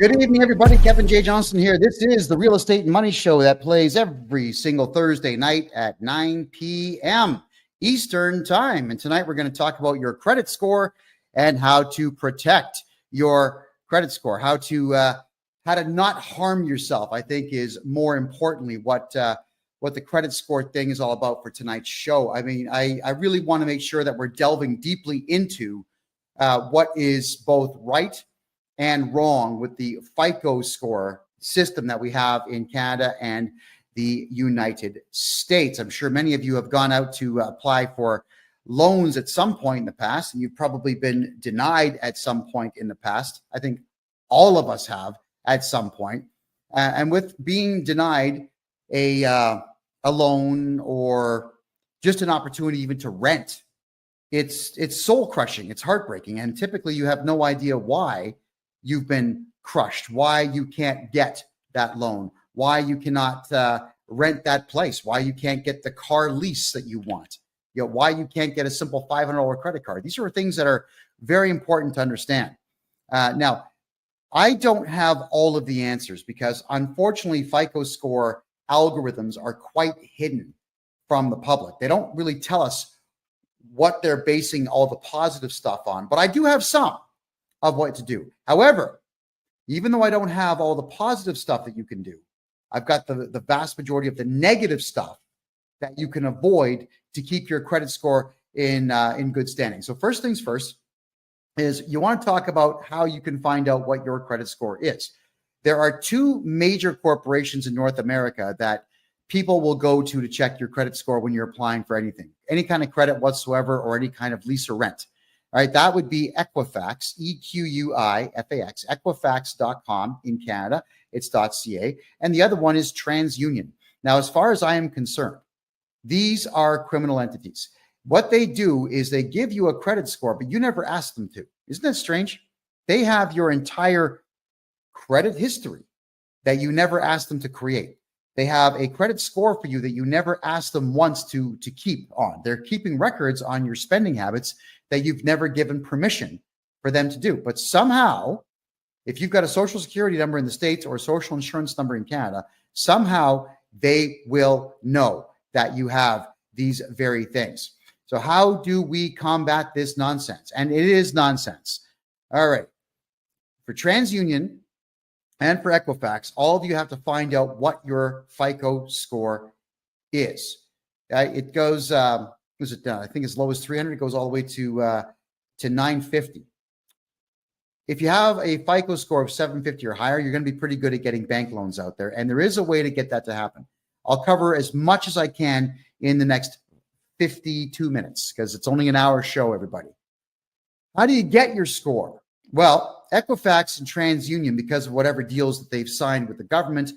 Good evening, everybody. Kevin J. Johnston here. This is the Real Estate and Money Show that plays every single Thursday night at 9 p.m. Eastern Time. And tonight we're going to talk about your credit score and how to protect your credit score, how to not harm yourself, I think is more importantly what the credit score thing is all about for tonight's show. I mean, I really want to make sure that we're delving deeply into what is both right and wrong with the FICO score system that we have in Canada and the United States. I'm sure many of you have gone out to apply for loans at some point in the past, and you've probably been denied at some point in the past. I think all of us have at some point. And with being denied a loan or just an opportunity even to rent, it's soul crushing. It's heartbreaking. And typically you have no idea why you've been crushed, why you can't get that loan, why you cannot rent that place, why you can't get the car lease that you want, why you can't get a simple $500 credit card. These are things that are very important to understand. Now, I don't have all of the answers because unfortunately, FICO score algorithms are quite hidden from the public. They don't really tell us what they're basing all the positive stuff on, but I do have some of what to do. However, even though I don't have all the positive stuff that you can do, I've got the vast majority of the negative stuff that you can avoid to keep your credit score in good standing. So first things first is you want to talk about how you can find out what your credit score is. There are two major corporations in North America that people will go to check your credit score when you're applying for anything, any kind of credit whatsoever, or any kind of lease or rent. All right, that would be Equifax, EQUIFAX, Equifax.com in Canada. It's .ca. And the other one is TransUnion. Now, as far as I am concerned, these are criminal entities. What they do is they give you a credit score, but you never ask them to. Isn't that strange? They have your entire credit history that you never asked them to create. They have a credit score for you that you never asked them once to keep on. They're keeping records on your spending habits that you've never given permission for them to do. But somehow, if you've got a social security number in the States or a social insurance number in Canada, somehow they will know that you have these very things. So how do we combat this nonsense? And it is nonsense. All right. For TransUnion and for Equifax, all of you have to find out what your FICO score is. It goes, I think as low as 300, it goes all the way to 950. If you have a FICO score of 750 or higher, you're going to be pretty good at getting bank loans out there. And there is a way to get that to happen. I'll cover as much as I can in the next 52 minutes because it's only an hour show, everybody. How do you get your score? Well, Equifax and TransUnion, because of whatever deals that they've signed with the government,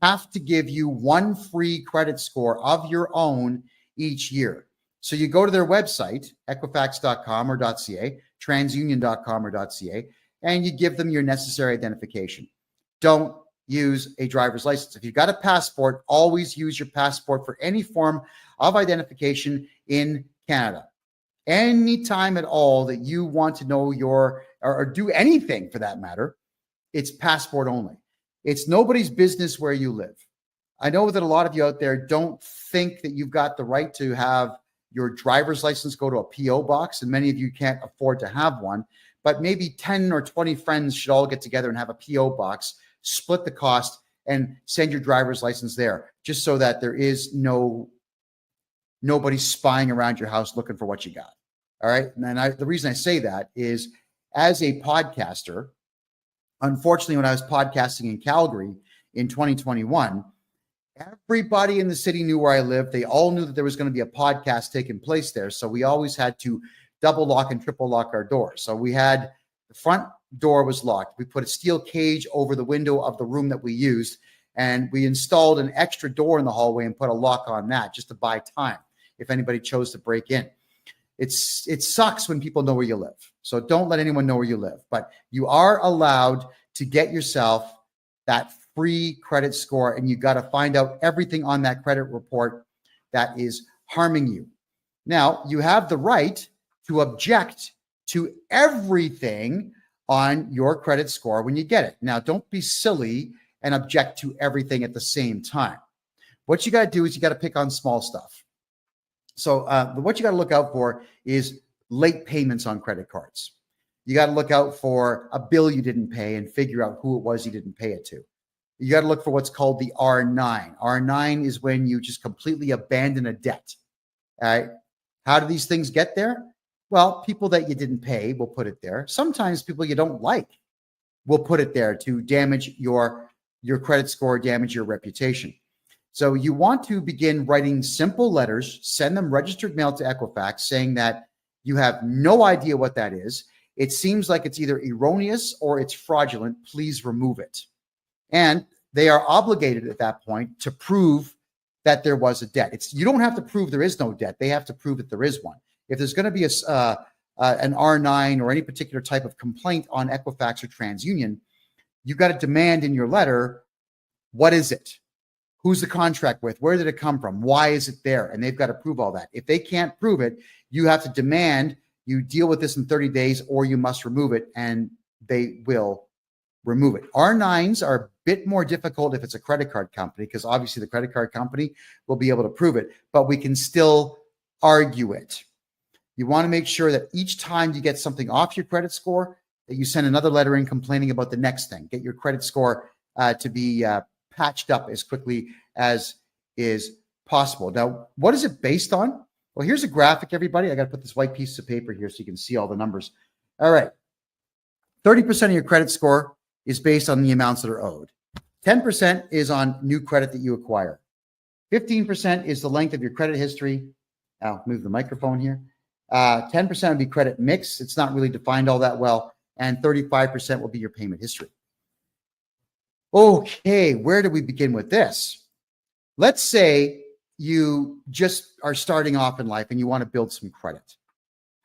have to give you one free credit score of your own each year. So you go to their website, equifax.com or .ca, transunion.com or .ca, and you give them your necessary identification. Don't use a driver's license. If you've got a passport, always use your passport for any form of identification in Canada. Anytime at all that you want to know or do anything for that matter, it's passport only. It's nobody's business where you live. I know that a lot of you out there don't think that you've got the right to have your driver's license go to a PO box, and many of you can't afford to have one, but maybe 10 or 20 friends should all get together and have a PO box, split the cost, and send your driver's license there, just so that there is nobody spying around your house looking for what you got. All right. And the reason I say that is as a podcaster, unfortunately, when I was podcasting in Calgary in 2021, everybody in the city knew where I lived. They all knew that there was going to be a podcast taking place there. So we always had to double lock and triple lock our doors. So we had the front door was locked. We put a steel cage over the window of the room that we used, and we installed an extra door in the hallway and put a lock on that just to buy time if anybody chose to break in. It sucks when people know where you live. So don't let anyone know where you live. But you are allowed to get yourself that free credit score, and you got to find out everything on that credit report that is harming you. Now, you have the right to object to everything on your credit score when you get it. Now, don't be silly and object to everything at the same time. What you got to do is you got to pick on small stuff. So what you got to look out for is late payments on credit cards. You got to look out for a bill you didn't pay and figure out who it was you didn't pay it to. You got to look for what's called the R9. R9 is when you just completely abandon a debt. All right. How do these things get there? Well, people that you didn't pay will put it there. Sometimes people you don't like will put it there to damage your credit score, damage your reputation. So you want to begin writing simple letters, send them registered mail to Equifax saying that you have no idea what that is. It seems like it's either erroneous or it's fraudulent. Please remove it. And they are obligated at that point to prove that there was a debt. You don't have to prove there is no debt. They have to prove that there is one. If there's going to be an R9 or any particular type of complaint on Equifax or TransUnion, you've got to demand in your letter, what is it? Who's the contract with? Where did it come from? Why is it there? And they've got to prove all that. If they can't prove it, you have to demand you deal with this in 30 days or you must remove it, and they will remove it. R9s are a bit more difficult if it's a credit card company, because obviously the credit card company will be able to prove it, but we can still argue it. You want to make sure that each time you get something off your credit score, that you send another letter in complaining about the next thing. Get your credit score to be patched up as quickly as is possible. Now, what is it based on? Well, here's a graphic, everybody. I got to put this white piece of paper here so you can see all the numbers. All right. 30% of your credit score is based on the amounts that are owed. 10% is on new credit that you acquire. 15% is the length of your credit history. I'll move the microphone here. 10% would be credit mix. It's not really defined all that well. And 35% will be your payment history. Okay, where do we begin with this? Let's say you just are starting off in life and you want to build some credit.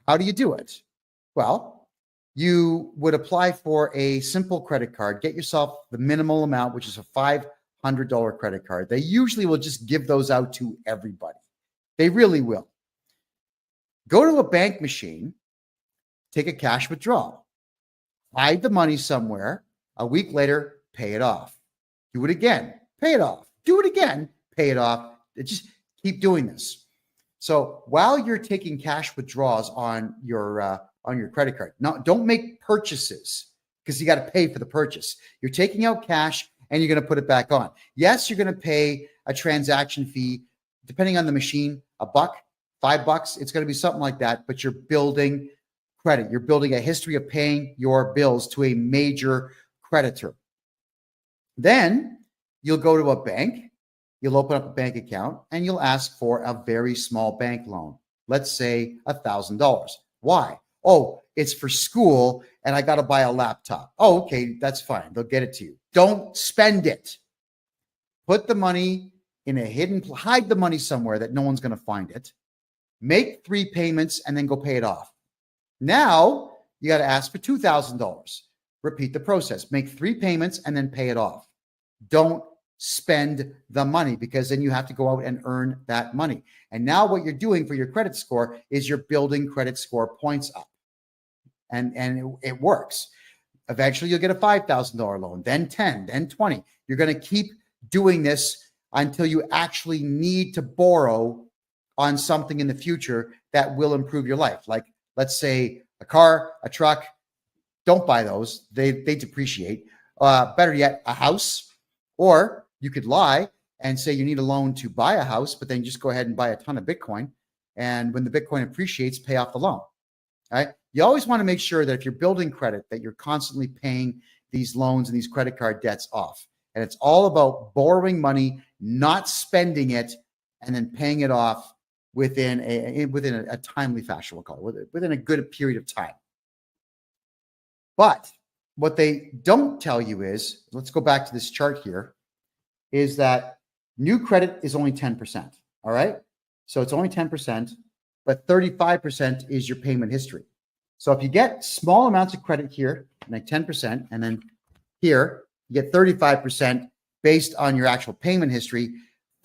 How do you do it? Well, you would apply for a simple credit card, get yourself the minimal amount, which is a $500 credit card. They usually will just give those out to everybody. They really will. Go to a bank machine, take a cash withdrawal, hide the money somewhere. A week later, pay it off. Do it again, pay it off. Do it again, pay it off. Just keep doing this. So while you're taking cash withdrawals on your credit card, don't make purchases because you got to pay for the purchase. You're taking out cash and you're going to put it back on. Yes, you're going to pay a transaction fee, depending on the machine, $1, $5. It's going to be something like that, but you're building credit. You're building a history of paying your bills to a major creditor. Then you'll go to a bank, you'll open up a bank account, and you'll ask for a very small bank loan. Let's say $1,000. Why? Oh, it's for school and I got to buy a laptop. Oh, okay, that's fine. They'll get it to you. Don't spend it. Put the money in a hidden, hide the money somewhere that no one's going to find it. Make 3 payments and then go pay it off. Now you got to ask for $2,000. Repeat the process. Make 3 payments and then pay it off. Don't spend the money, because then you have to go out and earn that money. And now what you're doing for your credit score is you're building credit score points up. And it works. Eventually you'll get a $5,000 loan, then 10, then 20. You're going to keep doing this until you actually need to borrow on something in the future that will improve your life. Like, let's say a car, a truck. Don't buy those. They depreciate. Better yet, a house. Or you could lie and say you need a loan to buy a house, but then just go ahead and buy a ton of Bitcoin. And when the Bitcoin appreciates, pay off the loan. All right. You always want to make sure that if you're building credit, that you're constantly paying these loans and these credit card debts off. And it's all about borrowing money, not spending it, and then paying it off within a timely fashion, we'll call it, within a good period of time. But what they don't tell you is, let's go back to this chart here, is that new credit is only 10%. All right. So it's only 10%, but 35% is your payment history. So if you get small amounts of credit here, like 10%, and then here, you get 35% based on your actual payment history,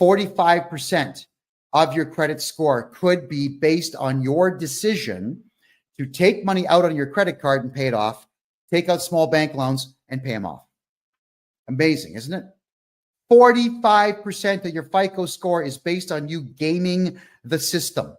45% of your credit score could be based on your decision to take money out on your credit card and pay it off, take out small bank loans, and pay them off. Amazing, isn't it? 45% of your FICO score is based on you gaming the system.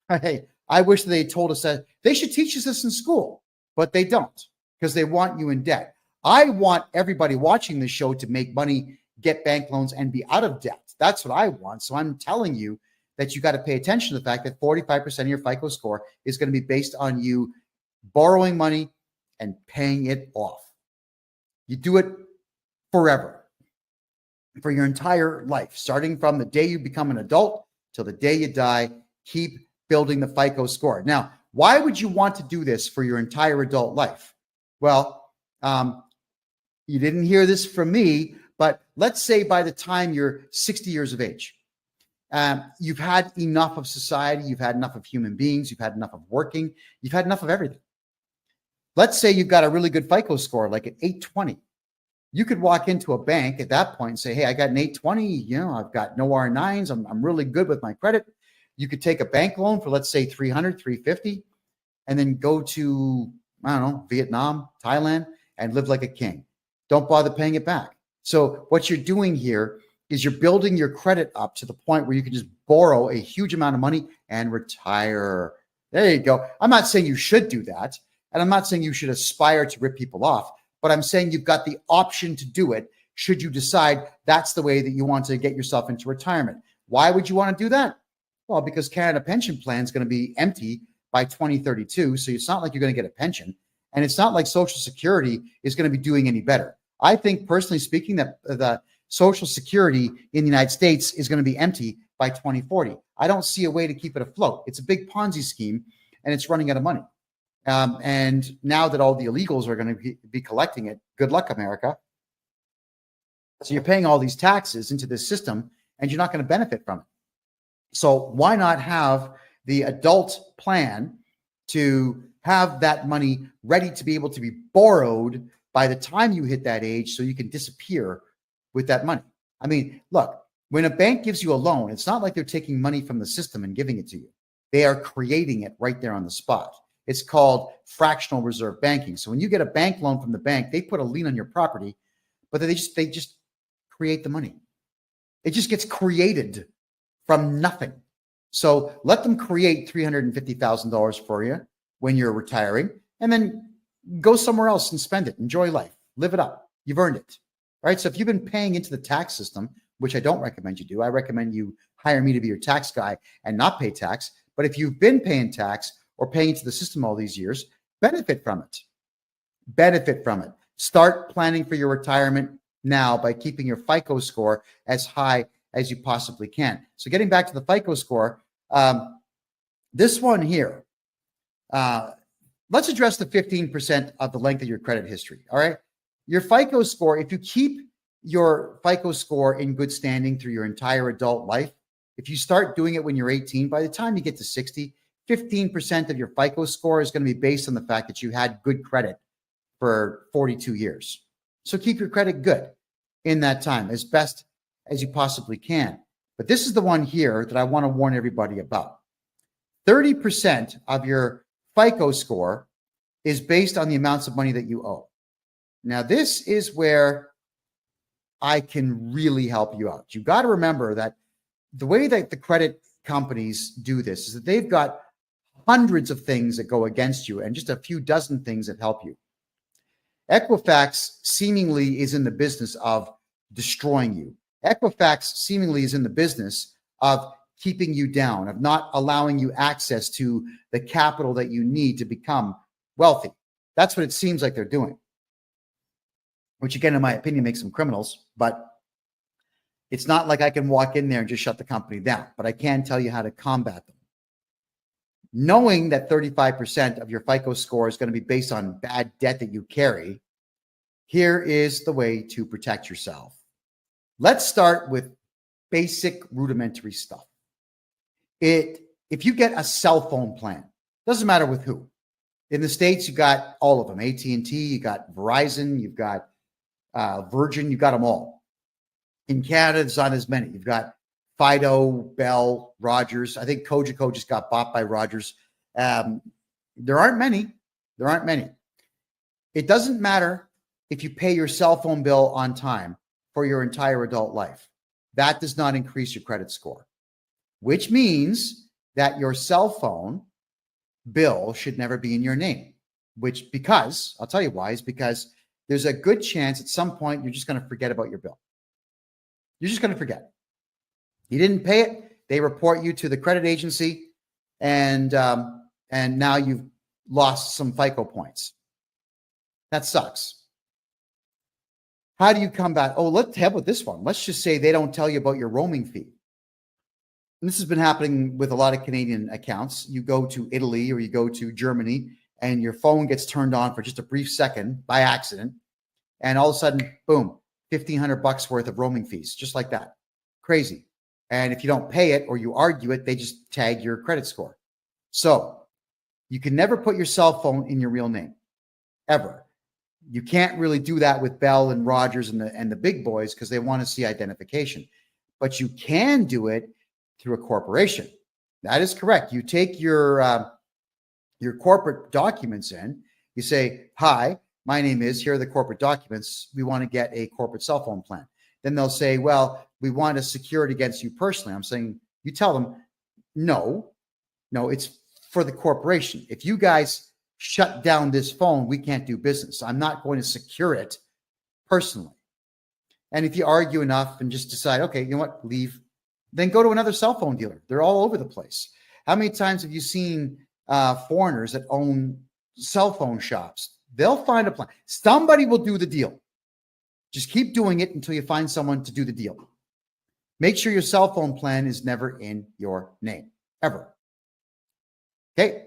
Hey, I wish they told us that. They should teach us this in school, but they don't, because they want you in debt. I want everybody watching this show to make money, get bank loans, and be out of debt. That's what I want. So I'm telling you that you got to pay attention to the fact that 45% of your FICO score is going to be based on you borrowing money and paying it off. You do it forever, for your entire life, starting from the day you become an adult till the day you die. Keep building the FICO score. Now, why would you want to do this for your entire adult life? Well, you didn't hear this from me, but let's say by the time you're 60 years of age, you've had enough of society, you've had enough of human beings, you've had enough of working, you've had enough of everything. Let's say you've got a really good FICO score, like an 820. You could walk into a bank at that point and say, hey, I got an 820, you know, I've got no R9s, I'm really good with my credit. You could take a bank loan for, let's say, 300, 350, and then go to, I don't know, Vietnam, Thailand, and live like a king. Don't bother paying it back. So what you're doing here is you're building your credit up to the point where you can just borrow a huge amount of money and retire. There you go. I'm not saying you should do that, and I'm not saying you should aspire to rip people off, but I'm saying you've got the option to do it should you decide that's the way that you want to get yourself into retirement. Why would you want to do that? Well, because Canada Pension Plan is going to be empty by 2032, so it's not like you're going to get a pension, and it's not like Social Security is going to be doing any better. I think, personally speaking, that the Social Security in the United States is going to be empty by 2040. I don't see a way to keep it afloat. It's a big Ponzi scheme, and it's running out of money. And now that all the illegals are going to be collecting it, good luck, America. So you're paying all these taxes into this system, and you're not going to benefit from it. So why not have the adult plan to have that money ready to be able to be borrowed by the time you hit that age, so you can disappear with that money? I mean, look, when a bank gives you a loan, it's not like they're taking money from the system and giving it to you. They are creating it right there on the spot. It's called fractional reserve banking. So when you get a bank loan from the bank, they put a lien on your property, but they just create the money. It just gets created from nothing. So let them create $350,000 for you when you're retiring, and then go somewhere else and spend it. Enjoy life. Live it up. You've earned it. All right. So if you've been paying into the tax system, which I don't recommend you do, I recommend you hire me to be your tax guy and not pay tax. But if you've been paying tax or paying into the system all these years, benefit from it. Benefit from it. Start planning for your retirement now by keeping your FICO score as high as you possibly can. So getting back to the FICO score, this one here, let's address the 15% of the length of your credit history. All right. Your FICO score, if you keep your FICO score in good standing through your entire adult life, if you start doing it when you're 18, by the time you get to 60, 15% of your FICO score is going to be based on the fact that you had good credit for 42 years. So keep your credit good in that time as best as you possibly can. But this is the one here that I want to warn everybody about. 30% of your FICO score is based on the amounts of money that you owe. Now, this is where I can really help you out. You got to remember that the way that the credit companies do this is that they've got hundreds of things that go against you and just a few dozen things that help you. Equifax seemingly is in the business of destroying you. Equifax seemingly is in the business of keeping you down, of not allowing you access to the capital that you need to become wealthy. That's what it seems like they're doing, which again, in my opinion, makes them criminals. But it's not like I can walk in there and just shut the company down, but I can tell you how to combat them. Knowing that 35% of your FICO score is going to be based on bad debt that you carry, here is the way to protect yourself. Let's start with basic rudimentary stuff. If you get a cell phone plan, doesn't matter with who. In the States, you got all of them. AT&T, you got Verizon, you've got Virgin, you got them all. In Canada, there's not as many. You've got Fido, Bell, Rogers. I think Cogeco just got bought by Rogers. There aren't many. It doesn't matter if you pay your cell phone bill on time for your entire adult life. That does not increase your credit score, which means that your cell phone bill should never be in your name, because I'll tell you why, is because there's a good chance at some point you're just going to forget about your bill. You're just going to forget. You didn't pay it. They report you to the credit agency, and now you've lost some FICO points. That sucks. How do you come back? Oh, let's have with this one. Let's just say they don't tell you about your roaming fee. And this has been happening with a lot of Canadian accounts. You go to Italy or you go to Germany and your phone gets turned on for just a brief second by accident. And all of a sudden, boom, $1,500 worth of roaming fees, just like that. Crazy. And if you don't pay it or you argue it, they just tag your credit score. So you can never put your cell phone in your real name, ever. You can't really do that with Bell and Rogers and the big boys because they want to see identification. But you can do it through a corporation. That is correct. You take your corporate documents in. You say, "Hi, my name is, here are the corporate documents. We want to get a corporate cell phone plan." Then they'll say, "Well, we want to secure it against you personally." I'm saying, you tell them, no, it's for the corporation. If you guys shut down this phone, we can't do business. I'm not going to secure it personally. And if you argue enough and just decide, okay, you know what, leave, then go to another cell phone dealer. They're all over the place. How many times have you seen foreigners that own cell phone shops? They'll find a plan. Somebody will do the deal. Just keep doing it until you find someone to do the deal. Make sure your cell phone plan is never in your name, ever. Okay?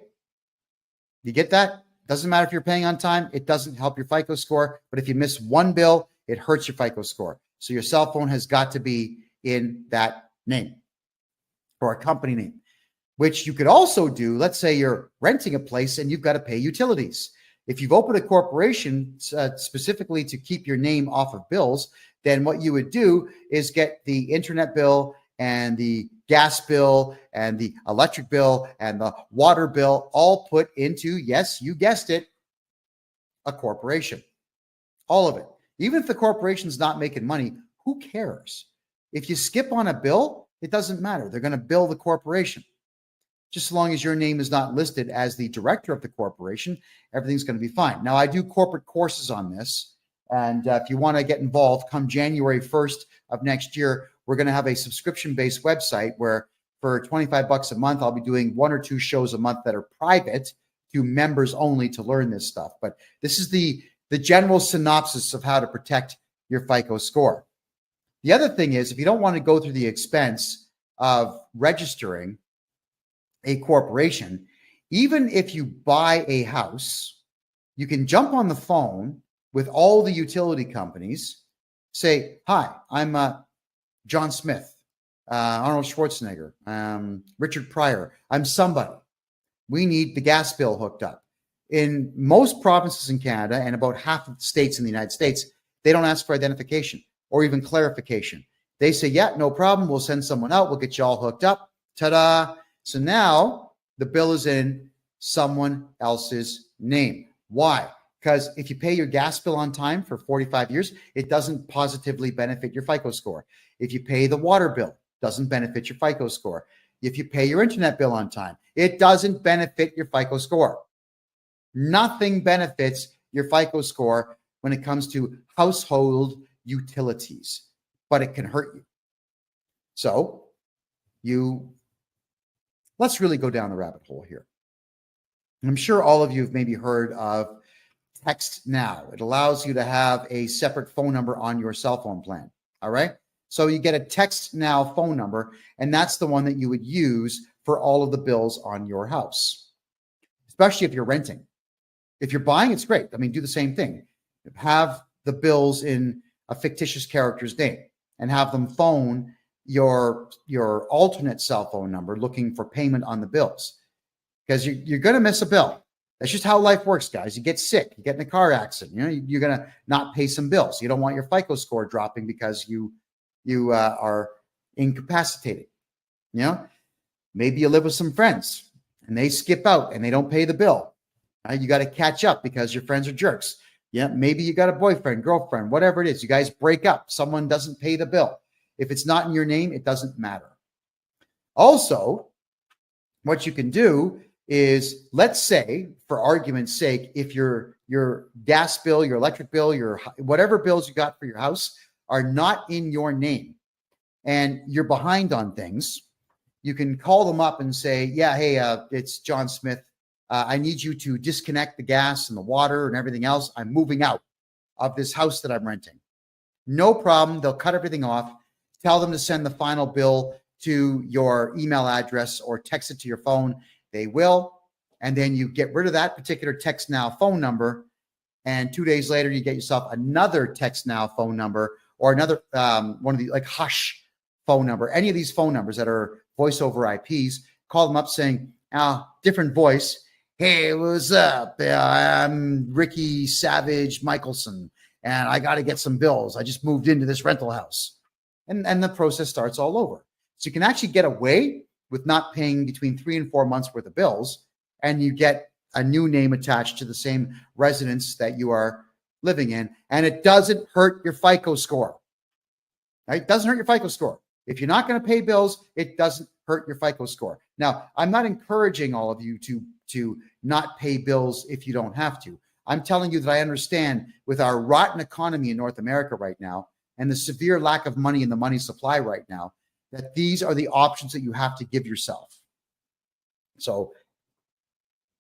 You get that? Doesn't matter if you're paying on time. It doesn't help your FICO score. But if you miss one bill, it hurts your FICO score. So your cell phone has got to be in that name or a company name, which you could also do. Let's say you're renting a place and you've got to pay utilities. If you've opened a corporation specifically to keep your name off of bills, then what you would do is get the internet bill and the gas bill and the electric bill and the water bill all put into, yes, you guessed it, a corporation. All of it. Even if the corporation's not making money, who cares? If you skip on a bill, it doesn't matter. They're going to bill the corporation. Just as long as your name is not listed as the director of the corporation, everything's going to be fine. Now, I do corporate courses on this. And if you want to get involved, come January 1st of next year, we're going to have a subscription-based website where for $25 a month, I'll be doing 1 or 2 shows a month that are private to members only to learn this stuff. But this is the general synopsis of how to protect your FICO score. The other thing is, if you don't want to go through the expense of registering a corporation, even if you buy a house, you can jump on the phone with all the utility companies, say, "Hi, I'm John Smith, Arnold Schwarzenegger, Richard Pryor. I'm somebody. We need the gas bill hooked up." In most provinces in Canada and about half of the states in the United States, they don't ask for identification or even clarification. They say, "Yeah, no problem. We'll send someone out. We'll get you all hooked up." Ta-da. So now the bill is in someone else's name. Why? Because if you pay your gas bill on time for 45 years, it doesn't positively benefit your FICO score. If you pay the water bill, it doesn't benefit your FICO score. If you pay your internet bill on time, it doesn't benefit your FICO score. Nothing benefits your FICO score when it comes to household utilities, but it can hurt you. So let's really go down the rabbit hole here. And I'm sure all of you have maybe heard of Text Now. It allows you to have a separate phone number on your cell phone plan. All right. So you get a Text Now phone number, and that's the one that you would use for all of the bills on your house, especially if you're renting. If you're buying, it's great. I mean, do the same thing. Have the bills in a fictitious character's name and have them phone your alternate cell phone number looking for payment on the bills, because you're going to miss a bill. That's just how life works, guys. You get sick, you get in a car accident, you're going to not pay some bills. You don't want your FICO score dropping because you are incapacitated. Maybe you live with some friends and they skip out and they don't pay the bill. You got to catch up because your friends are jerks. Yeah, maybe you got a boyfriend, girlfriend, whatever it is. You guys break up. Someone doesn't pay the bill. If it's not in your name, it doesn't matter. Also, what you can do is, let's say, for argument's sake, if your gas bill, your electric bill, your whatever bills you got for your house are not in your name and you're behind on things, you can call them up and say, yeah, hey, it's John Smith. I need you to disconnect the gas and the water and everything else. I'm moving out of this house that I'm renting. No problem. They'll cut everything off. Tell them to send the final bill to your email address or text it to your phone. They will. And then you get rid of that particular Text Now phone number. And 2 days later, you get yourself another Text Now phone number or another one of the like Hush phone number. Any of these phone numbers that are voice over IPs, call them up saying, different voice. Hey, what's up? I'm Ricky Savage Michelson, and I got to get some bills. I just moved into this rental house. And the process starts all over. So you can actually get away with not paying between 3 and 4 months worth of bills, and you get a new name attached to the same residence that you are living in, and it doesn't hurt your FICO score. Right? It doesn't hurt your FICO score. If you're not going to pay bills, it doesn't hurt your FICO score. Now, I'm not encouraging all of you to not pay bills if you don't have to. I'm telling you that I understand with our rotten economy in North America right now and the severe lack of money in the money supply right now, that these are the options that you have to give yourself. So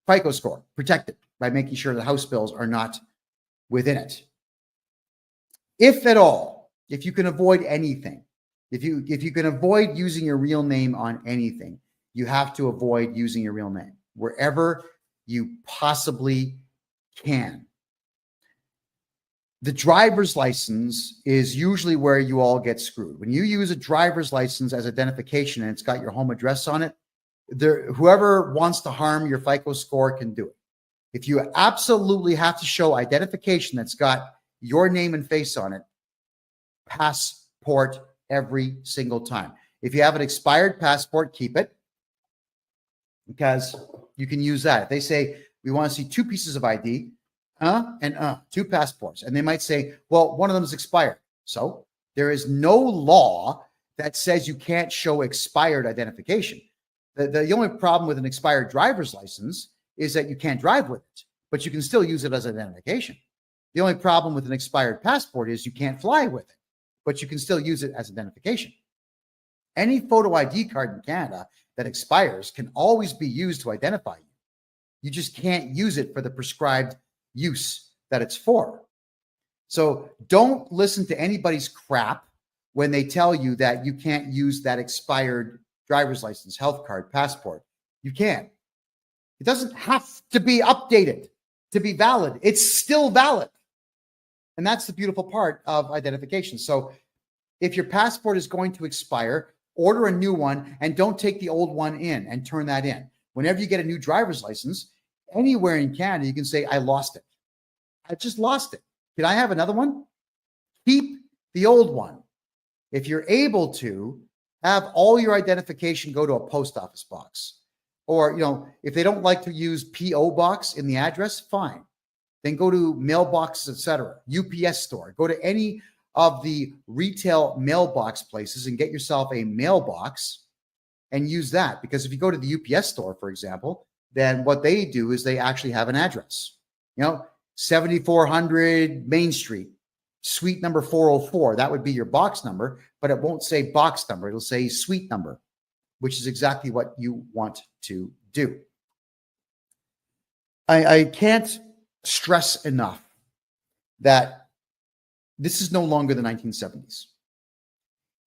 FICO score, protect it by making sure the house bills are not within it. If at all, if you can avoid anything, if you can avoid using your real name on anything, you have to avoid using your real name wherever you possibly can. The driver's license is usually where you all get screwed. When you use a driver's license as identification and it's got your home address on it, whoever wants to harm your FICO score can do it. If you absolutely have to show identification that's got your name and face on it, passport every single time. If you have an expired passport, keep it, because you can use that. If they say, we want to see 2 pieces of ID, 2 passports, and they might say, well, one of them is expired. So there is no law that says you can't show expired identification. The only problem with an expired driver's license is that you can't drive with it, but you can still use it as identification. The only problem with an expired passport is you can't fly with it, but you can still use it as identification. Any photo ID card in Canada that expires can always be used to identify you. You just can't use it for the prescribed use that it's for. So don't listen to anybody's crap when they tell you that you can't use that expired driver's license, health card, passport. You can. It doesn't have to be updated to be valid. It's still valid. And that's the beautiful part of identification. So if your passport is going to expire, order a new one and don't take the old one in and turn that in. Whenever you get a new driver's license, anywhere in Canada, you can say, I lost it. I just lost it. Can I have another one? Keep the old one. If you're able to, have all your identification go to a post office box. Or, if they don't like to use P.O. box in the address, fine. Then go to mailboxes, etc. UPS store. Go to any of the retail mailbox places and get yourself a mailbox and use that. Because if you go to the UPS store, for example, then what they do is they actually have an address. 7400 Main Street, suite number 404. That would be your box number, but it won't say box number. It'll say suite number, which is exactly what you want to do. I can't stress enough that this is no longer the 1970s.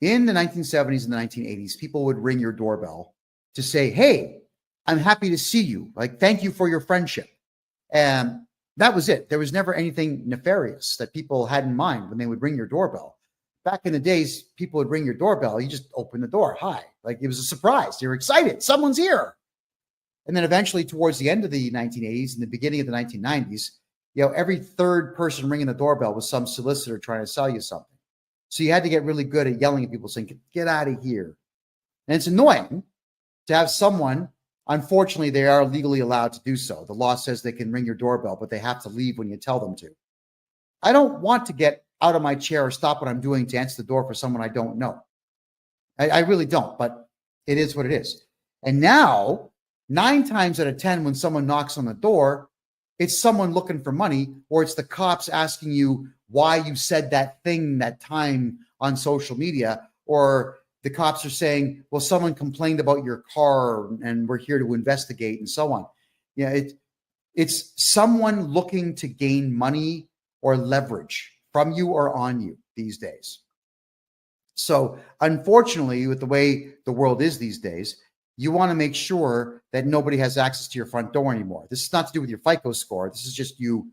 In the 1970s and the 1980s, people would ring your doorbell to say, hey, I'm happy to see you. Like, thank you for your friendship. And that was it. There was never anything nefarious that people had in mind when they would ring your doorbell. Back in the days, people would ring your doorbell. You just open the door. Hi. Like, it was a surprise. You're excited. Someone's here. And then eventually towards the end of the 1980s and the beginning of the 1990s, every third person ringing the doorbell was some solicitor trying to sell you something. So you had to get really good at yelling at people saying, get out of here. And it's annoying to have someone, unfortunately, they are legally allowed to do so. The law says they can ring your doorbell, but they have to leave when you tell them to. I don't want to get out of my chair or stop what I'm doing to answer the door for someone I don't know. I really don't, but it is what it is. And now, 9 times out of 10, when someone knocks on the door, it's someone looking for money, or it's the cops asking you why you said that thing that time on social media, or the cops are saying, well, someone complained about your car and we're here to investigate, and so on. Yeah, it's someone looking to gain money or leverage from you or on you these days. So unfortunately, with the way the world is these days, you want to make sure that nobody has access to your front door anymore. This is not to do with your FICO score. This is just you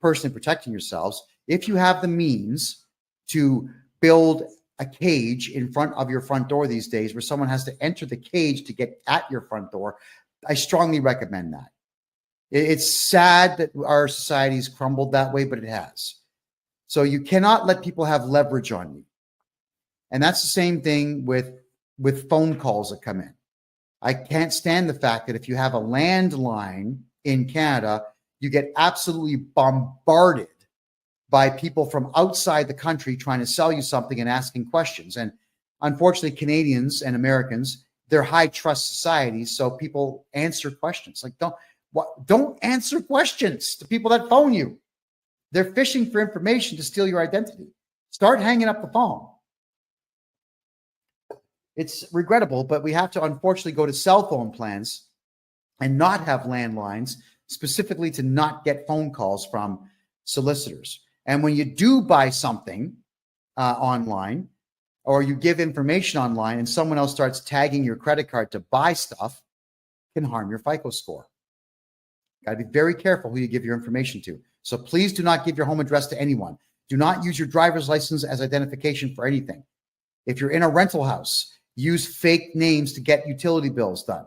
personally protecting yourselves. If you have the means to build a cage in front of your front door these days where someone has to enter the cage to get at your front door, I strongly recommend that. It's sad that our society's crumbled that way, but it has. So you cannot let people have leverage on you. And that's the same thing with phone calls that come in. I can't stand the fact that if you have a landline in Canada, you get absolutely bombarded by people from outside the country trying to sell you something and asking questions. And unfortunately, Canadians and Americans, they're high trust societies, so people answer questions. Like, don't answer questions to people that phone you. They're fishing for information to steal your identity. Start hanging up the phone. It's regrettable, but we have to unfortunately go to cell phone plans and not have landlines, specifically to not get phone calls from solicitors. And when you do buy something online, or you give information online and someone else starts tagging your credit card to buy stuff, it can harm your FICO score. Got to be very careful who you give your information to. So please do not give your home address to anyone. Do not use your driver's license as identification for anything. If you're in a rental house, use fake names to get utility bills done.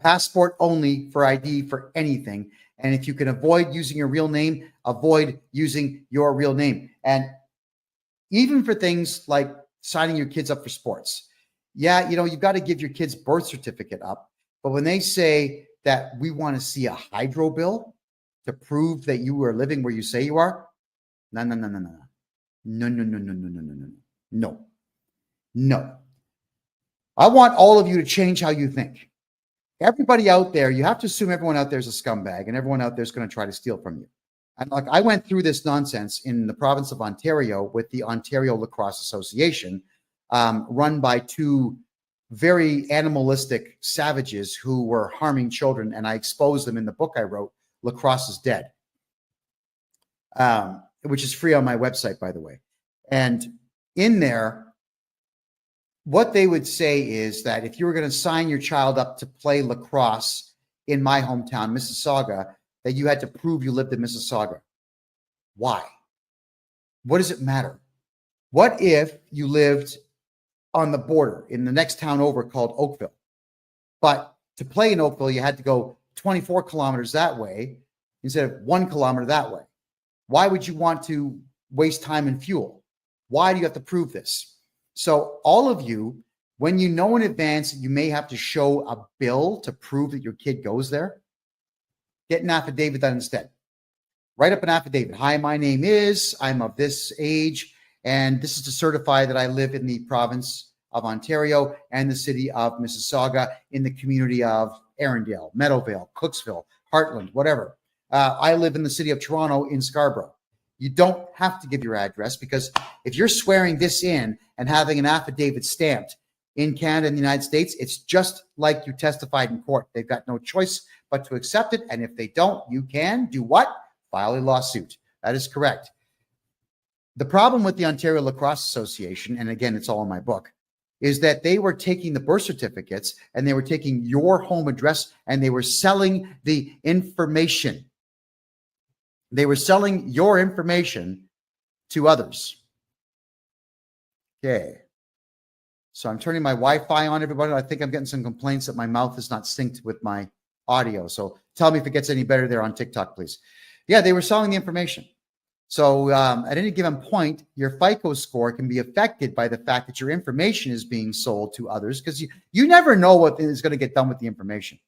Passport only for ID for anything. And if you can avoid using your real name, avoid using your real name. And even for things like signing your kids up for sports. Yeah, you've got to give your kid's birth certificate up. But when they say that we want to see a hydro bill to prove that you are living where you say you are, no. I want all of you to change how you think. Everybody out there, you have to assume everyone out there is a scumbag and everyone out there is going to try to steal from you. And like, I went through this nonsense in the province of Ontario with the Ontario Lacrosse Association, run by 2 very animalistic savages who were harming children. And I exposed them in the book I wrote, Lacrosse is Dead, which is free on my website, by the way. And in there, what they would say is that if you were going to sign your child up to play lacrosse in my hometown, Mississauga, that you had to prove you lived in Mississauga. Why? What does it matter? What if you lived on the border in the next town over called Oakville? But to play in Oakville, you had to go 24 kilometers that way instead of 1 kilometer that way. Why would you want to waste time and fuel? Why do you have to prove this? So all of you, when you know in advance that you may have to show a bill to prove that your kid goes there, get an affidavit done instead. Write up an affidavit. Hi, my name is, I'm of this age, and this is to certify that I live in the province of Ontario and the city of Mississauga in the community of Arundel, Meadowvale, Cooksville, Heartland, whatever. I live in the city of Toronto in Scarborough. You don't have to give your address, because if you're swearing this in and having an affidavit stamped in Canada and the United States, it's just like you testified in court. They've got no choice but to accept it. And if they don't, you can do what? File a lawsuit. That is correct. The problem with the Ontario Lacrosse Association, and again, it's all in my book, is that they were taking the birth certificates and they were taking your home address and they were selling the information. They were selling your information to others. Okay. So I'm turning my Wi-Fi on, everybody. I think I'm getting some complaints that my mouth is not synced with my audio. So tell me if it gets any better there on TikTok, please. Yeah, they were selling the information. So at any given point, your FICO score can be affected by the fact that your information is being sold to others, because you never know what is going to get done with the information.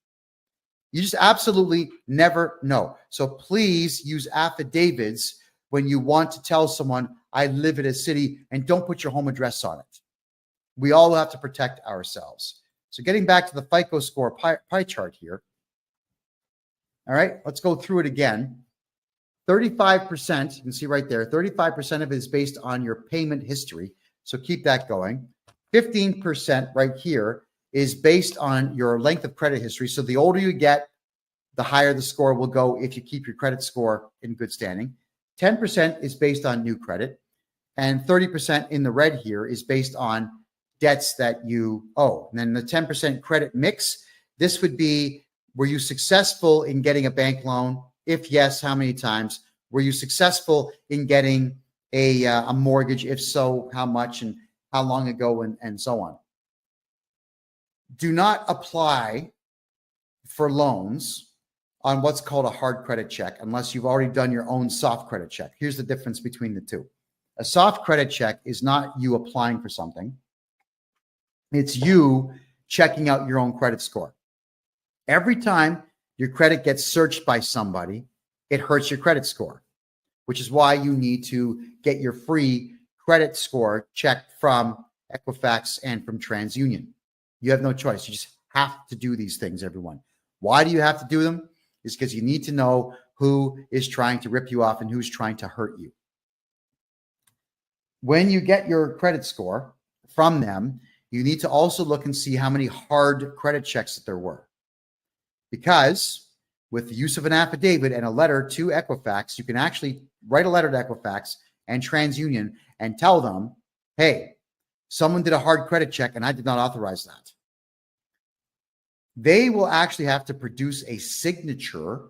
You just absolutely never know. So please use affidavits when you want to tell someone, I live in a city, and don't put your home address on it. We all have to protect ourselves. So getting back to the FICO score pie chart here. All right, let's go through it again. 35%, you can see right there, 35% of it is based on your payment history. So keep that going. 15% right here is based on your length of credit history. So the older you get, the higher the score will go if you keep your credit score in good standing. 10% is based on new credit. And 30% in the red here is based on debts that you owe. And then the 10% credit mix, this would be, were you successful in getting a bank loan? If yes, how many times? Were you successful in getting a mortgage? If so, how much and how long ago, and so on. Do not apply for loans on what's called a hard credit check unless you've already done your own soft credit check. Here's the difference between the two. A soft credit check is not you applying for something. It's you checking out your own credit score. Every time your credit gets searched by somebody, it hurts your credit score, which is why you need to get your free credit score checked from Equifax and from TransUnion. You have no choice. You just have to do these things, everyone. Why do you have to do them? It's because you need to know who is trying to rip you off and who's trying to hurt you. When you get your credit score from them, you need to also look and see how many hard credit checks that there were. Because with the use of an affidavit and a letter to Equifax, you can actually write a letter to Equifax and TransUnion and tell them, hey, someone did a hard credit check and I did not authorize that. They will actually have to produce a signature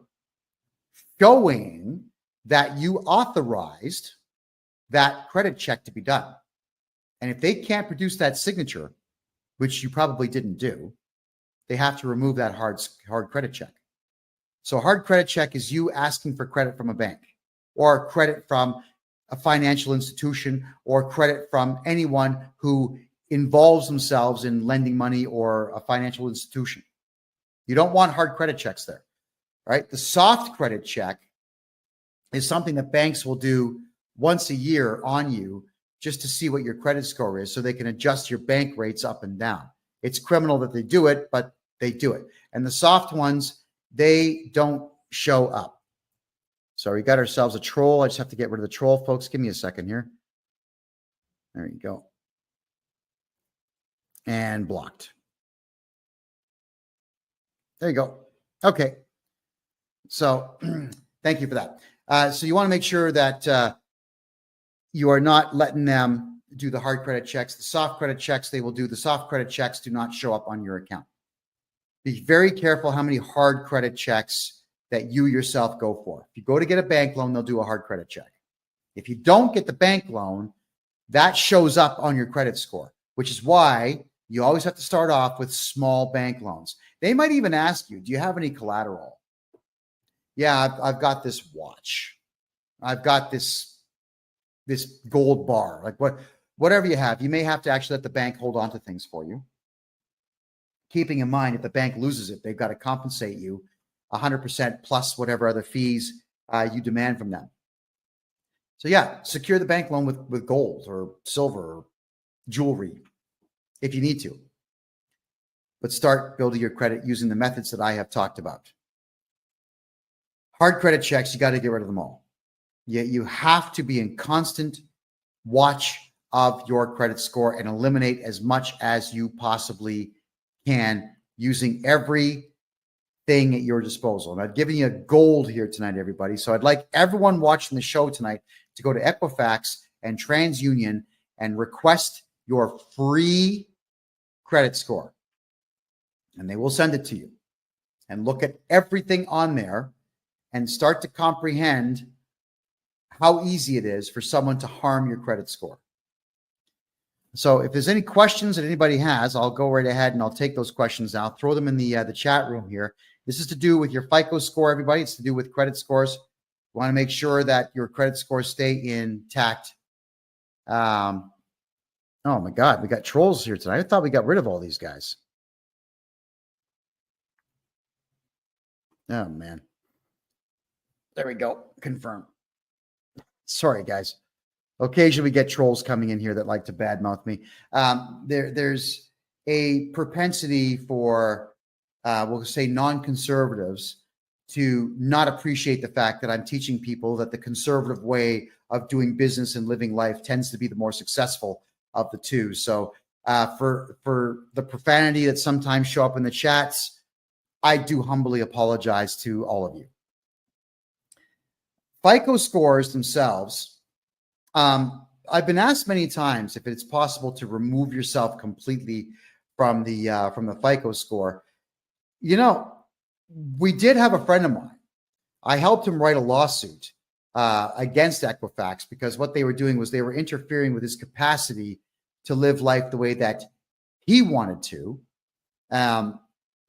showing that you authorized that credit check to be done. And if they can't produce that signature, which you probably didn't do, they have to remove that hard credit check. So a hard credit check is you asking for credit from a bank or credit from a financial institution or credit from anyone who involves themselves in lending money or a financial institution. You don't want hard credit checks there, right? The soft credit check is something that banks will do once a year on you just to see what your credit score is so they can adjust your bank rates up and down. It's criminal that they do it, but they do it. And the soft ones, they don't show up. So we got ourselves a troll. I just have to get rid of the troll, folks. Give me a second here. There you go. And blocked. There you go. Okay. So thank you for that. So you want to make sure that you are not letting them do the hard credit checks. The soft credit checks, they will do. The soft credit checks do not show up on your account. Be very careful how many hard credit checks that you yourself go for. If you go to get a bank loan, they'll do a hard credit check. If you don't get the bank loan, that shows up on your credit score, which is why you always have to start off with small bank loans. They might even ask you, do you have any collateral? Yeah, I've got this watch. I've got this gold bar, like whatever you have. You may have to actually let the bank hold on to things for you. Keeping in mind, if the bank loses it, they've got to compensate you 100% plus whatever other fees you demand from them. So yeah, secure the bank loan with gold or silver or jewelry if you need to. But start building your credit using the methods that I have talked about. Hard credit checks, you got to get rid of them all. You have to be in constant watch of your credit score and eliminate as much as you possibly can using everything at your disposal. And I've given you a gold here tonight, everybody. So I'd like everyone watching the show tonight to go to Equifax and TransUnion and request your free credit score. And they will send it to you. And look at everything on there and start to comprehend how easy it is for someone to harm your credit score. So if there's any questions that anybody has, I'll go right ahead and I'll take those questions now. Throw them in the chat room here. This is to do with your FICO score, everybody. It's to do with credit scores. You want to make sure that your credit scores stay intact. Oh my God, we got trolls here tonight. I thought we got rid of all these guys. Oh man. There we go. Confirm. Sorry, guys. Occasionally we get trolls coming in here that like to badmouth me. There's a propensity for, we'll say, non-conservatives to not appreciate the fact that I'm teaching people that the conservative way of doing business and living life tends to be the more successful of the two. So for the profanity that sometimes show up in the chats, I do humbly apologize to all of you. FICO scores themselves, I've been asked many times if it's possible to remove yourself completely from the FICO score. You know, we did have a friend of mine. I helped him write a lawsuit against Equifax because what they were doing was they were interfering with his capacity to live life the way that he wanted to.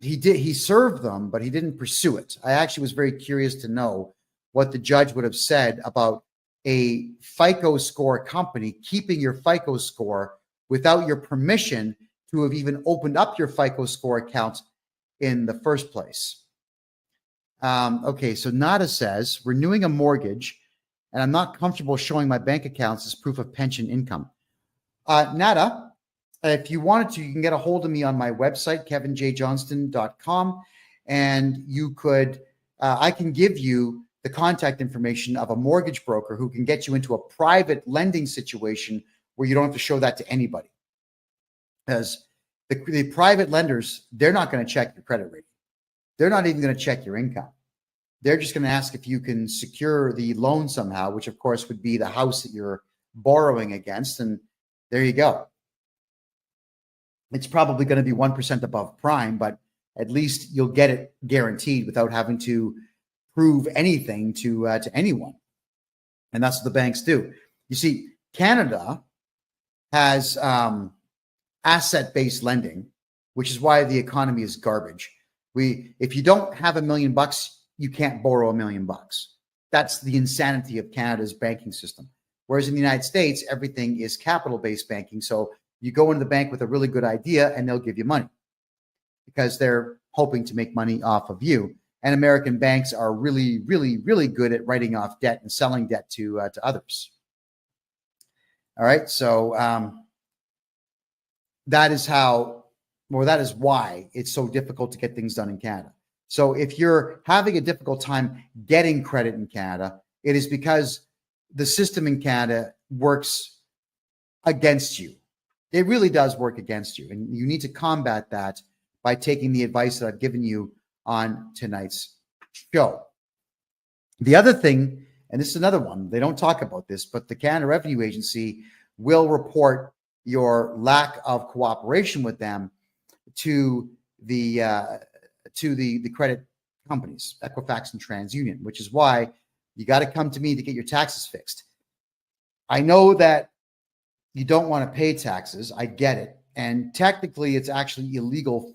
He served them, but he didn't pursue it. I actually was very curious to know what the judge would have said about a FICO score company keeping your FICO score without your permission to have even opened up your FICO score account in the first place. Okay, so Nada says, renewing a mortgage, and I'm not comfortable showing my bank accounts as proof of pension income. Nada, if you wanted to, you can get a hold of me on my website, kevinjjohnston.com, and you could, I can give you the contact information of a mortgage broker who can get you into a private lending situation where you don't have to show that to anybody. Because the private lenders, they're not going to check your credit rating. They're not even going to check your income. They're just going to ask if you can secure the loan somehow, which of course would be the house that you're borrowing against. And there you go. It's probably going to be 1% above prime, but at least you'll get it guaranteed without having to prove anything to anyone. And that's what the banks do. You see, Canada has asset-based lending, which is why the economy is garbage. If you don't have $1 million, you can't borrow $1 million. That's the insanity of Canada's banking system. Whereas in the United States, everything is capital-based banking. So you go into the bank with a really good idea and they'll give you money because they're hoping to make money off of you. And American banks are really, really, really good at writing off debt and selling debt to others. All right. So that is why it's so difficult to get things done in Canada. So if you're having a difficult time getting credit in Canada, it is because the system in Canada works against you. It really does work against you. And you need to combat that by taking the advice that I've given you on tonight's show. The other thing, and this is another one, they don't talk about this, but the Canada Revenue Agency will report your lack of cooperation with them to the credit companies, Equifax and TransUnion, which is why you got to come to me to get your taxes fixed. I know that you don't want to pay taxes. I get it. And technically, it's actually illegal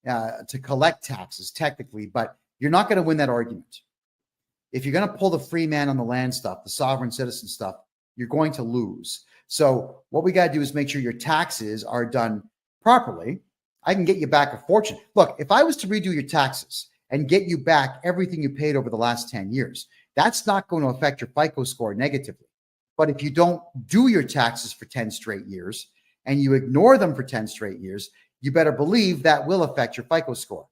to collect taxes, technically, but you're not going to win that argument. If you're going to pull the free man on the land stuff, the sovereign citizen stuff, you're going to lose. So what we got to do is make sure your taxes are done properly. I can get you back a fortune. Look, if I was to redo your taxes and get you back everything you paid over the last 10 years, that's not going to affect your FICO score negatively. But if you don't do your taxes for 10 straight years and you ignore them for 10 straight years, you better believe that will affect your FICO score.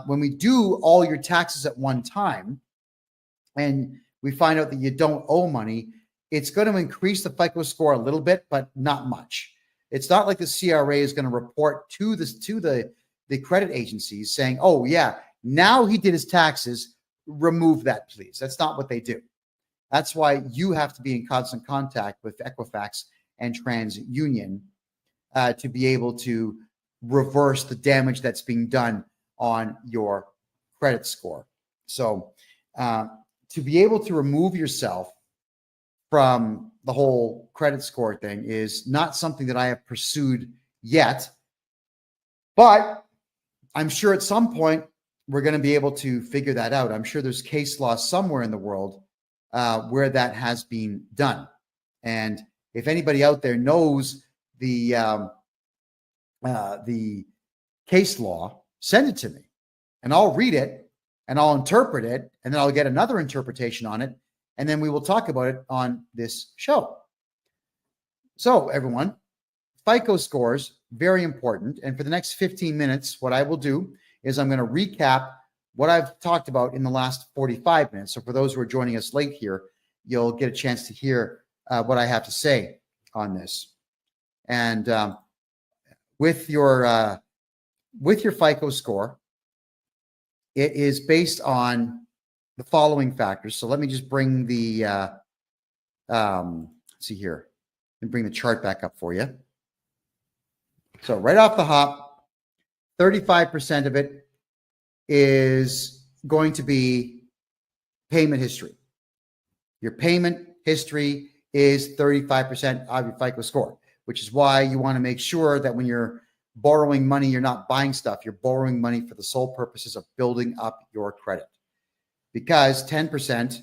When we do all your taxes at one time and we find out that you don't owe money, it's going to increase the FICO score a little bit, but not much. It's not like the CRA is going to report to the credit agencies saying, oh, yeah, now he did his taxes, remove that, please. That's not what they do. That's why you have to be in constant contact with Equifax and TransUnion to be able to reverse the damage that's being done on your credit score. So to be able to remove yourself from the whole credit score thing is not something that I have pursued yet, but I'm sure at some point we're going to be able to figure that out. I'm sure there's case law somewhere in the world where that has been done. And if anybody out there knows the case law, send it to me and I'll read it and I'll interpret it and then I'll get another interpretation on it and then we will talk about it on this show. So everyone, FICO scores, very important. And for the next 15 minutes, what I will do is I'm going to recap what I've talked about in the last 45 minutes. So for those who are joining us late here, you'll get a chance to hear what I have to say on this. And with your FICO score, it is based on the following factors. So let me just bring the let's see here, and bring the chart back up for you. So right off the hop, 35% of it is going to be payment history. Your payment history is 35% of your FICO score, which is why you want to make sure that when you're borrowing money, you're not buying stuff. You're borrowing money for the sole purposes of building up your credit, because 10%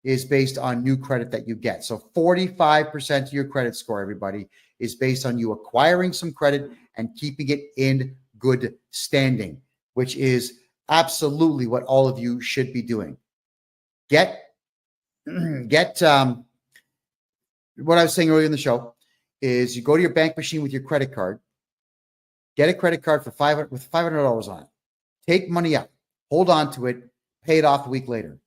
is based on new credit that you get. So 45% of your credit score, everybody, is based on you acquiring some credit and keeping it in good standing, which is absolutely what all of you should be doing. Get what I was saying earlier in the show is you go to your bank machine with your credit card, get a credit card for $500 on it, take money out, hold on to it, pay it off a week later.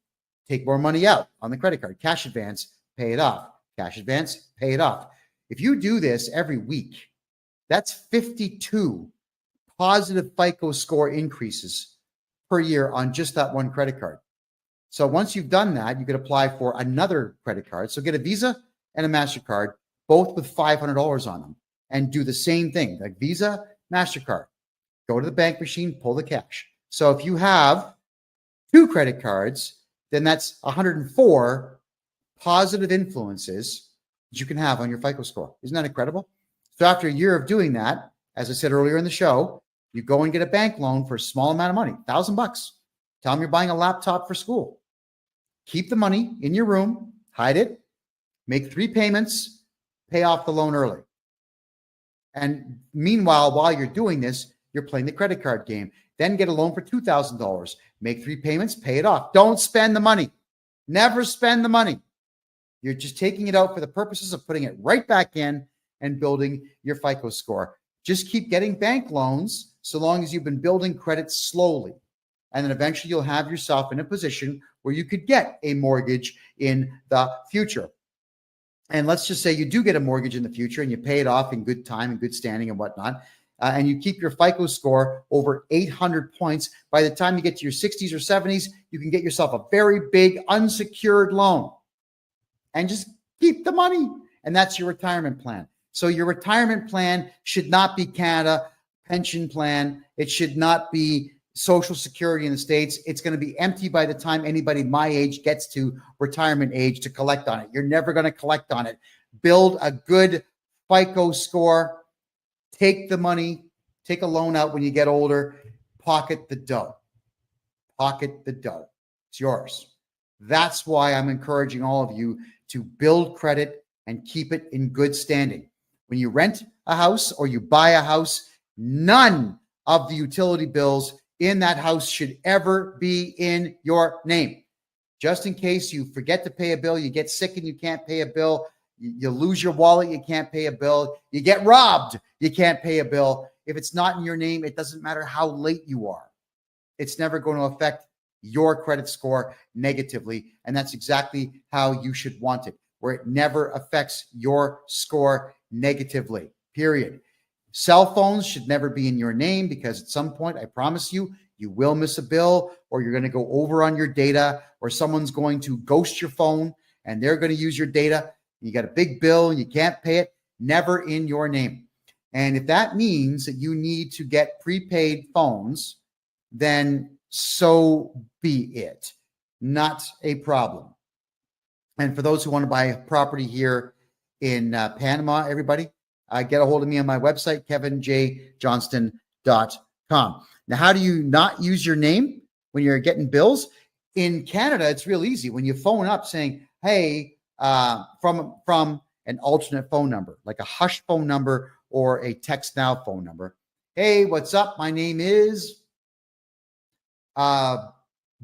Take more money out on the credit card, cash advance, pay it off, cash advance, pay it off. If you do this every week, that's 52 positive FICO score increases per year on just that one credit card. So once you've done that, you could apply for another credit card. So get a Visa and a MasterCard, both with $500 on them, and do the same thing, like Visa, MasterCard. Go to the bank machine, pull the cash. So if you have 2 credit cards, then that's 104 positive influences that you can have on your FICO score. Isn't that incredible? So after a year of doing that, as I said earlier in the show, you go and get a bank loan for a small amount of money, $1,000. Tell them you're buying a laptop for school. Keep the money in your room, hide it, make 3 payments, pay off the loan early. And meanwhile, while you're doing this, you're playing the credit card game. Then get a loan for $2,000. Make 3 payments, pay it off. Don't spend the money. Never spend the money. You're just taking it out for the purposes of putting it right back in and building your FICO score. Just keep getting bank loans so long as you've been building credit slowly. And then eventually you'll have yourself in a position where you could get a mortgage in the future. And let's just say you do get a mortgage in the future and you pay it off in good time and good standing and whatnot. And you keep your FICO score over 800 points. By the time you get to your 60s or 70s, you can get yourself a very big unsecured loan and just keep the money. And that's your retirement plan. So your retirement plan should not be Canada pension plan. It should not be Social Security in the States. It's going to be empty by the time anybody my age gets to retirement age to collect on it. You're never going to collect on it. Build a good FICO score. Take the money, take a loan out when you get older, pocket the dough. Pocket the dough. It's yours. That's why I'm encouraging all of you to build credit and keep it in good standing. When you rent a house or you buy a house, none of the utility bills in that house should ever be in your name. Just in case you forget to pay a bill, you get sick and you can't pay a bill, you lose your wallet, you can't pay a bill, you get robbed, you can't pay a bill. If it's not in your name, it doesn't matter how late you are. It's never going to affect your credit score negatively. And that's exactly how you should want it, where it never affects your score negatively, period. Cell phones should never be in your name because at some point, I promise you, you will miss a bill or you're going to go over on your data or someone's going to ghost your phone and they're going to use your data. You got a big bill and you can't pay it, never in your name. And if that means that you need to get prepaid phones, then so be it. Not a problem. And for those who want to buy a property here in Panama, everybody, get a hold of me on my website, kevinjjohnston.com. Now, how do you not use your name when you're getting bills? In Canada, it's real easy. When you phone up saying, hey, from an alternate phone number, like a hush phone number or a text now phone number. Hey, what's up? My name is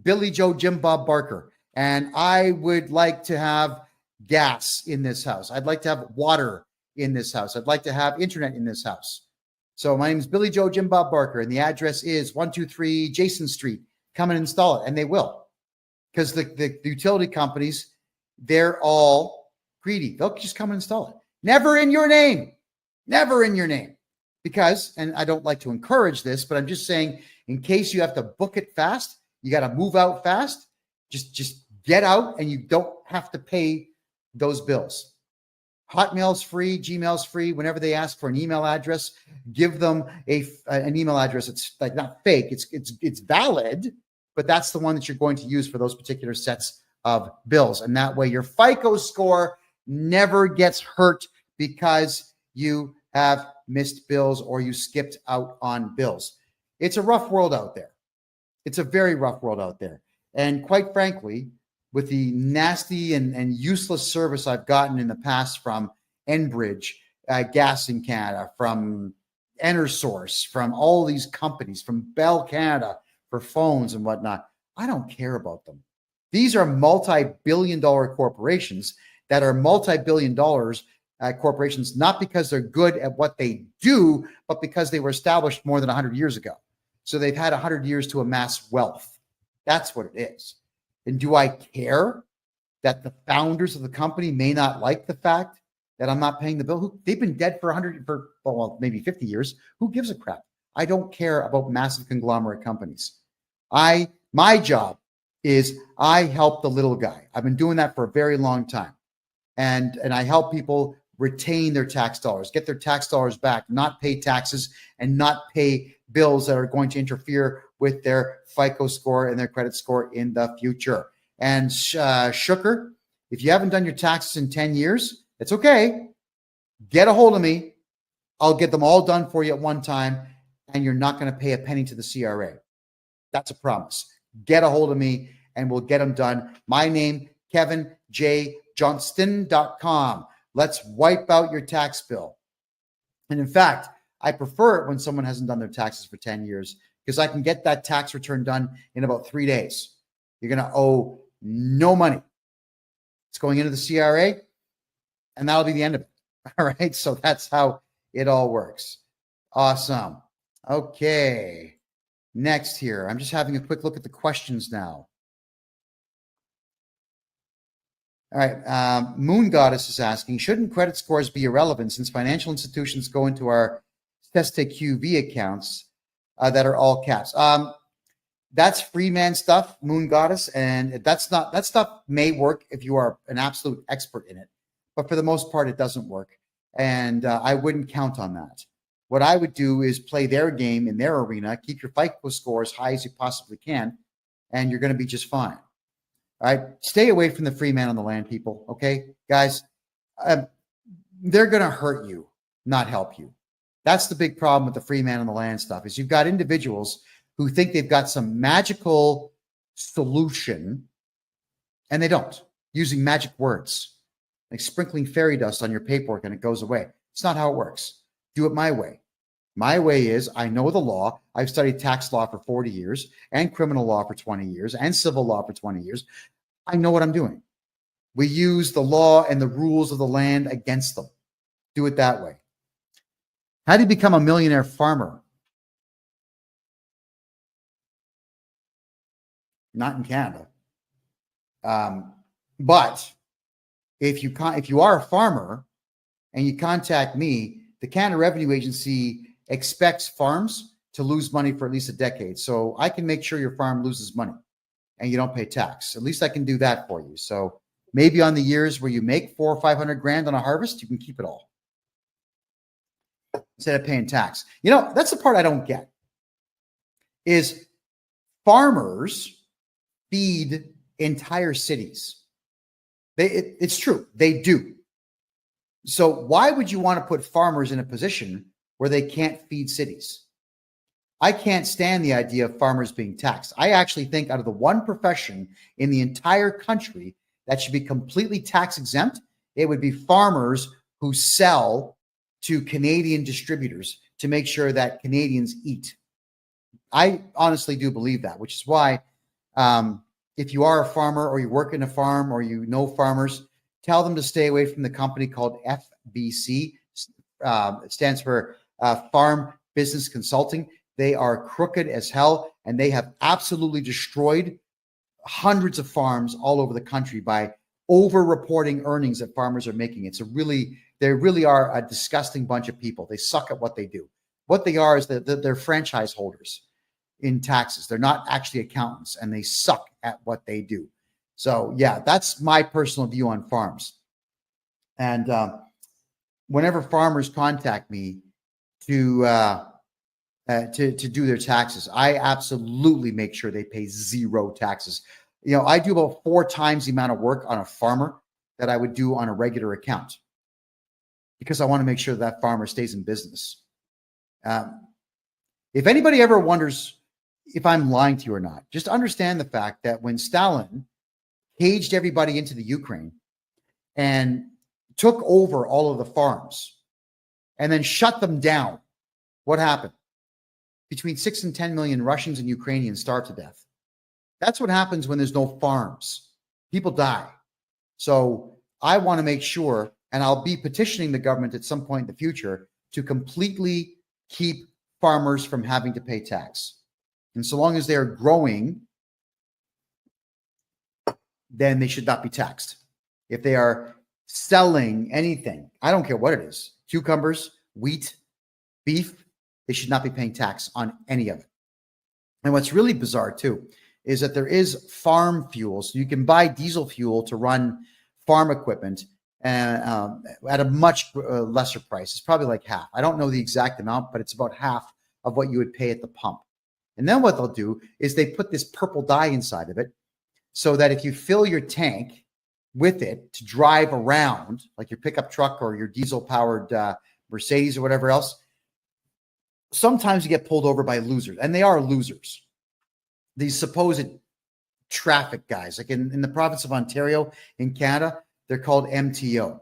Billy Joe Jim Bob Barker. and I would like to have gas in this house. I'd like to have water in this house. I'd like to have internet in this house. So my name is Billy Joe Jim Bob Barker, and the address is 123 Jason Street. Come and install it, and they will, because the utility companies, they're all greedy. They'll just come and install it. Never in your name. Never in your name. Because, and I don't like to encourage this, but I'm just saying, in case you have to book it fast, you got to move out fast, just get out, and you don't have to pay those bills. Hotmail's free, Gmail's free. Whenever they ask for an email address, give them an email address. It's like not fake. It's valid, but that's the one that you're going to use for those particular sets of bills. And that way your FICO score never gets hurt because you have missed bills or you skipped out on bills. It's a rough world out there. It's a very rough world out there. And quite frankly, with the nasty and useless service I've gotten in the past from Enbridge, Gas in Canada, from EnerSource, from all these companies, from Bell Canada for phones and whatnot, I don't care about them. These are multi-billion-dollar corporations that are multi-billion dollars corporations, not because they're good at what they do, but because they were established more than 100 years ago. So they've had 100 years to amass wealth. That's what it is. And do I care that the founders of the company may not like the fact that I'm not paying the bill? They've been dead for maybe 50 years. Who gives a crap? I don't care about massive conglomerate companies. My job is I help the little guy. I've been doing that for a very long time. And I help people retain their tax dollars, get their tax dollars back, not pay taxes and not pay bills that are going to interfere with their FICO score and their credit score in the future. And Shooker, if you haven't done your taxes in 10 years, it's okay. Get a hold of me. I'll get them all done for you at one time, and you're not going to pay a penny to the CRA. That's a promise. Get a hold of me, and we'll get them done. My name, KevinJJohnston.com. Let's wipe out your tax bill. And in fact, I prefer it when someone hasn't done their taxes for 10 years because I can get that tax return done in about 3 days. You're going to owe no money. It's going into the CRA, and that'll be the end of it. All right. So that's how it all works. Awesome. Okay. Next here, I'm just having a quick look at the questions now. All right. Moon Goddess is asking, shouldn't credit scores be irrelevant since financial institutions go into our QV accounts that are all caps? That's free man stuff, Moon Goddess, and that stuff may work if you are an absolute expert in it, but for the most part, it doesn't work, and I wouldn't count on that. What I would do is play their game in their arena, keep your FICO score as high as you possibly can, and you're going to be just fine. All right, stay away from the free man on the land, people. Okay, guys, they're going to hurt you, not help you. That's the big problem with the free man on the land stuff is you've got individuals who think they've got some magical solution, and they don't, using magic words, like sprinkling fairy dust on your paperwork and it goes away. It's not how it works. Do it my way. My way is I know the law. I've studied tax law for 40 years and criminal law for 20 years and civil law for 20 years. I know what I'm doing. We use the law and the rules of the land against them. Do it that way. How do you become a millionaire farmer? Not in Canada. But if you are a farmer and you contact me, the Canada Revenue Agency expects farms to lose money for at least a decade. So I can make sure your farm loses money and you don't pay tax. At least I can do that for you. So maybe on the years where you make 400 or 500 grand on a harvest, you can keep it all instead of paying tax. You know, that's the part I don't get is farmers feed entire cities. It's true. They do. So why would you want to put farmers in a position where they can't feed cities? I can't stand the idea of farmers being taxed. I actually think out of the one profession in the entire country that should be completely tax exempt, it would be farmers who sell to Canadian distributors to make sure that Canadians eat. I honestly do believe that, which is why if you are a farmer or you work in a farm or you know farmers, tell them to stay away from the company called FBC. It stands for Farm Business Consulting. They are crooked as hell, and they have absolutely destroyed hundreds of farms all over the country by over-reporting earnings that farmers are making. They really are a disgusting bunch of people. They suck at what they do. What they are is that they're franchise holders in taxes. They're not actually accountants, and they suck at what they do. So yeah, that's my personal view on farms. And whenever farmers contact me to do their taxes, I absolutely make sure they pay zero taxes. I do about 4 times the amount of work on a farmer that I would do on a regular account, because I want to make sure that farmer stays in business. If anybody ever wonders if I'm lying to you or not, just understand the fact that when Stalin caged everybody into the Ukraine and took over all of the farms and then shut them down, what happened? Between 6 and 10 million Russians and Ukrainians starved to death. That's what happens when there's no farms. People die. So I want to make sure, and I'll be petitioning the government at some point in the future to completely keep farmers from having to pay tax. And so long as they're growing, then they should not be taxed. If they are selling anything, I don't care what it is, cucumbers, wheat, beef, they should not be paying tax on any of it. And what's really bizarre too is that there is farm fuel. So you can buy diesel fuel to run farm equipment at a much lesser price. It's probably like half. I don't know the exact amount, but it's about half of what you would pay at the pump. And then what they'll do is they put this purple dye inside of it so that if you fill your tank with it to drive around, like your pickup truck or your diesel-powered Mercedes or whatever else, sometimes you get pulled over by losers, and they are losers. These supposed traffic guys, like in the province of Ontario in Canada, they're called MTO,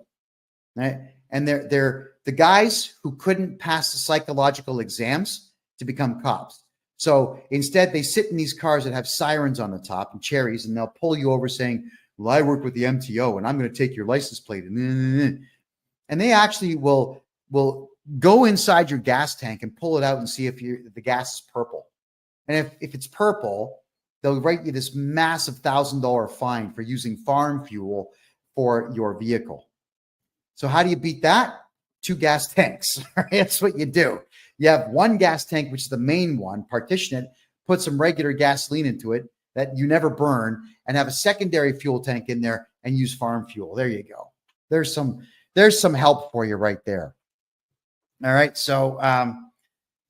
right? And they're the guys who couldn't pass the psychological exams to become cops. So instead, they sit in these cars that have sirens on the top and cherries, and they'll pull you over saying, well, I work with the MTO, and I'm going to take your license plate. And they actually will go inside your gas tank and pull it out and see if the gas is purple. And if it's purple, they'll write you this massive $1,000 fine for using farm fuel for your vehicle. So how do you beat that? 2 gas tanks. That's what you do. You have 1 gas tank, which is the main one, partition it, put some regular gasoline into it that you never burn, and have a secondary fuel tank in there and use farm fuel. There you go. There's some help for you right there. All right. So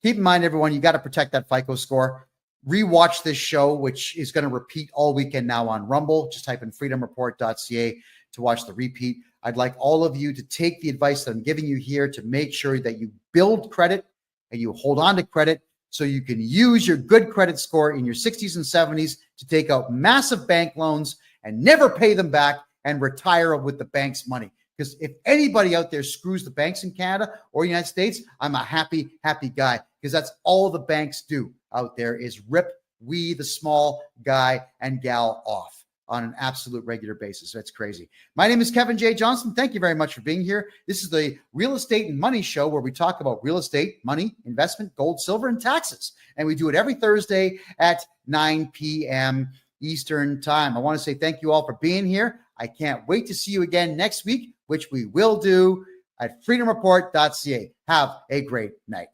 keep in mind, everyone, you got to protect that FICO score. Rewatch this show, which is going to repeat all weekend now on Rumble. Just type in freedomreport.ca to watch the repeat. I'd like all of you to take the advice that I'm giving you here to make sure that you build credit and you hold on to credit so you can use your good credit score in your 60s and 70s to take out massive bank loans and never pay them back and retire with the bank's money. Because if anybody out there screws the banks in Canada or the United States, I'm a happy guy, because that's all the banks do out there is rip we, the small guy and gal, off on an absolute regular basis. That's crazy. My name is Kevin J. Johnston. Thank you very much for being here. This is the Real Estate and Money Show, where we talk about real estate, money, investment, gold, silver, and taxes. And we do it every Thursday at 9 p.m. Eastern Time. I want to say thank you all for being here. I can't wait to see you again next week, which we will do at freedomreport.ca. Have a great night.